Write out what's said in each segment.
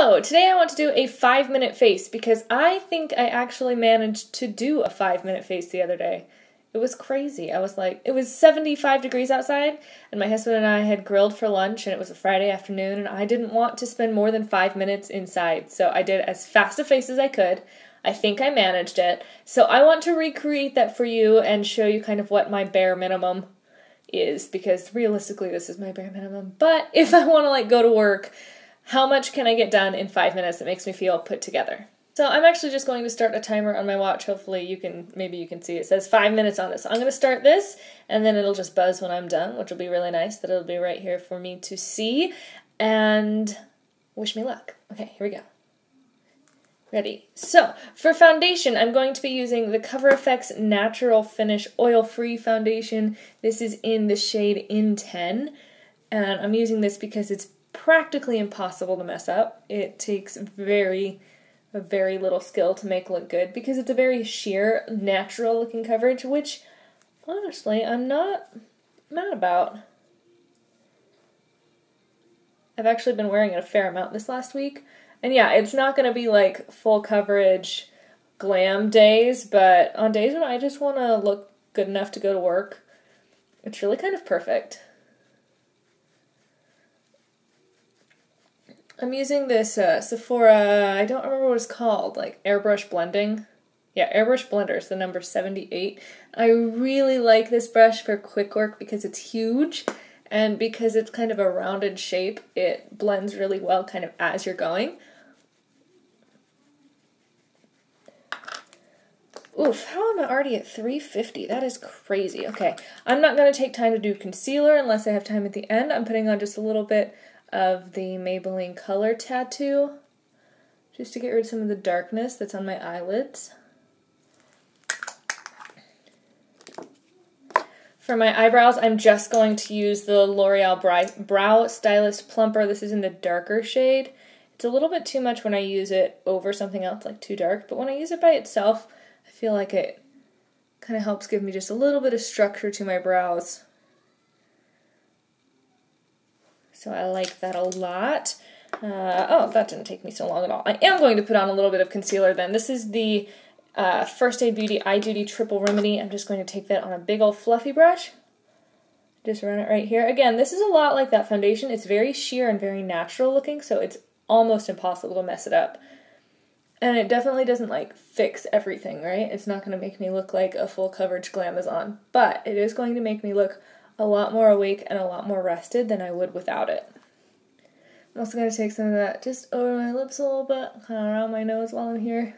So, today I want to do a 5-minute face because I think I actually managed to do a 5-minute face the other day. It was crazy. I was like, it was 75 degrees outside, and my husband and I had grilled for lunch, and it was a Friday afternoon, and I didn't want to spend more than 5 minutes inside, so I did as fast a face as I could. I think I managed it. So I want to recreate that for you and show you kind of what my bare minimum is, because realistically this is my bare minimum. But if I want to go to work, how much can I get done in 5 minutes that makes me feel put together? So I'm actually just going to start a timer on my watch. Hopefully maybe you can see it says 5 minutes on it. So I'm going to start this, and then it'll just buzz when I'm done, which will be really nice that it'll be right here for me to see. And wish me luck. Okay, here we go. Ready. So, for foundation, I'm going to be using the Cover FX Natural Finish Oil-Free Foundation. This is in the shade In10, and I'm using this because it's practically impossible to mess up. It takes very little skill to make look good because it's a very sheer, natural-looking coverage, which, honestly, I'm not mad about. I've actually been wearing it a fair amount this last week. And yeah, it's not going to be like full coverage glam days, but on days when I just want to look good enough to go to work, it's really kind of perfect. I'm using this Sephora, I don't remember what it's called, like airbrush blending. Yeah, airbrush blender is the number 78. I really like this brush for quick work because it's huge, and because it's kind of a rounded shape, it blends really well kind of as you're going. Oof, how am I already at 350? That is crazy. Okay, I'm not going to take time to do concealer unless I have time at the end. I'm putting on just a little bit of the Maybelline Color Tattoo just to get rid of some of the darkness that's on my eyelids. For my eyebrows, I'm just going to use the L'Oreal Brow Stylist Plumper. This is in the darker shade. It's a little bit too much when I use it over something else, like too dark, but when I use it by itself, I feel like it kind of helps give me just a little bit of structure to my brows. So I like that a lot. Oh, that didn't take me so long at all. I am going to put on a little bit of concealer then. This is the First Aid Beauty Eye Duty Triple Remedy. I'm just going to take that on a big old fluffy brush. Just run it right here. Again, this is a lot like that foundation. It's very sheer and very natural looking, so it's almost impossible to mess it up. And it definitely doesn't fix everything, right? It's not going to make me look like a full coverage glamazon, but it is going to make me look a lot more awake and a lot more rested than I would without it. I'm also going to take some of that just over my lips a little bit, kind of around my nose while I'm here.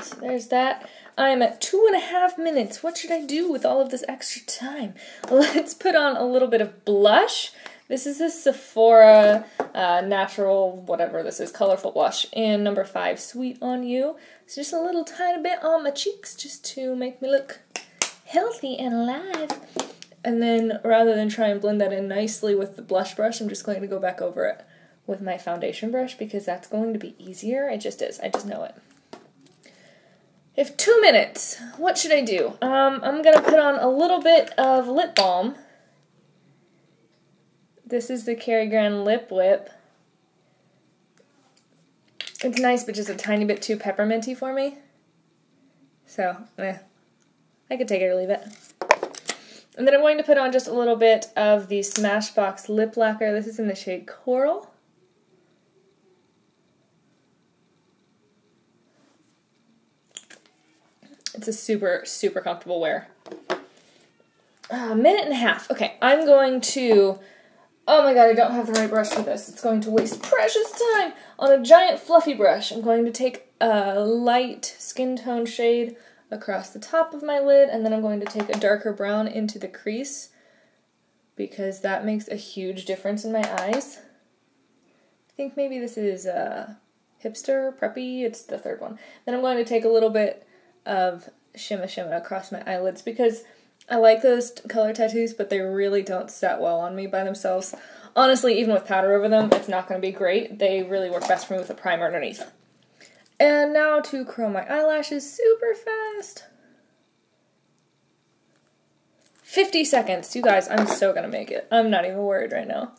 So there's that. I'm at 2.5 minutes. What should I do with all of this extra time? Let's put on a little bit of blush. This is a Sephora natural, whatever this is, colorful blush in number 5, Sweet on You. So just a little tiny bit on my cheeks just to make me look healthy and alive. And then rather than try and blend that in nicely with the blush brush, I'm just going to go back over it with my foundation brush because that's going to be easier. It just is. I just know it. I have 2 minutes. What should I do? I'm going to put on a little bit of lip balm. This is the Cary Grant Lip Whip. It's nice, but just a tiny bit too pepperminty for me. So, I could take it or leave it. And then I'm going to put on just a little bit of the Smashbox Lip Lacquer. This is in the shade Coral. It's a super comfortable wear. A minute and a half. Okay, I'm going to... Oh my god, I don't have the right brush for this. It's going to waste precious time on a giant fluffy brush. I'm going to take a light skin tone shade across the top of my lid, and then I'm going to take a darker brown into the crease because that makes a huge difference in my eyes. I think maybe this is Hipster, Preppy, it's the third one. Then I'm going to take a little bit of Shimma across my eyelids because I like those color tattoos, but they really don't set well on me by themselves. Honestly, even with powder over them, it's not going to be great. They really work best for me with a primer underneath. And now to curl my eyelashes super fast. 50 seconds. You guys, I'm so going to make it. I'm not even worried right now.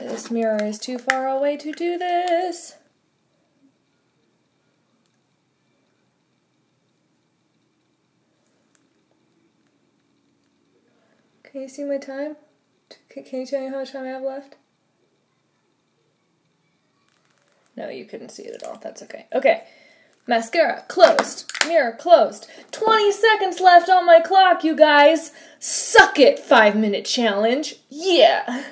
This mirror is too far away to do this. Can you see my time? Can you tell me how much time I have left? No, you couldn't see it at all. That's okay. Okay. Mascara closed. Mirror closed. 20 seconds left on my clock, you guys. Suck it, 5-minute challenge. Yeah.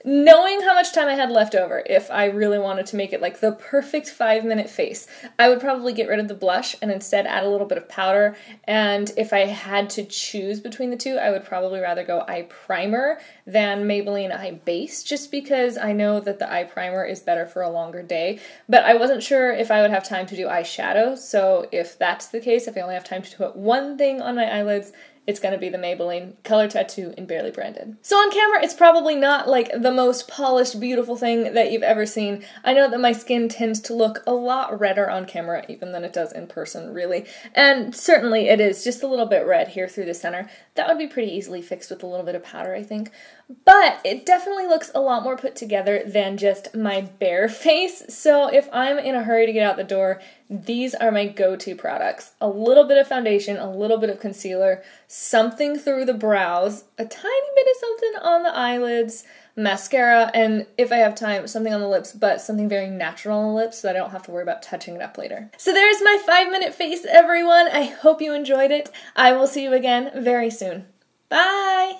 Knowing how much time I had left over, if I really wanted to make it like the perfect 5-minute face, I would probably get rid of the blush and instead add a little bit of powder. And if I had to choose between the two, I would probably rather go eye primer than Maybelline eye base, just because I know that the eye primer is better for a longer day. But I wasn't sure if I would have time to do eyeshadow, so if that's the case, if I only have time to put one thing on my eyelids, it's going to be the Maybelline Color Tattoo in Barely Branded. So on camera, it's probably not like the most polished, beautiful thing that you've ever seen. I know that my skin tends to look a lot redder on camera even than it does in person, really. And certainly it is just a little bit red here through the center. That would be pretty easily fixed with a little bit of powder, I think. But it definitely looks a lot more put together than just my bare face. So if I'm in a hurry to get out the door, these are my go-to products. A little bit of foundation, a little bit of concealer, something through the brows, a tiny bit of something on the eyelids, mascara, and if I have time, something on the lips, but something very natural on the lips so that I don't have to worry about touching it up later. So there's my 5-minute face, everyone. I hope you enjoyed it. I will see you again very soon. Bye!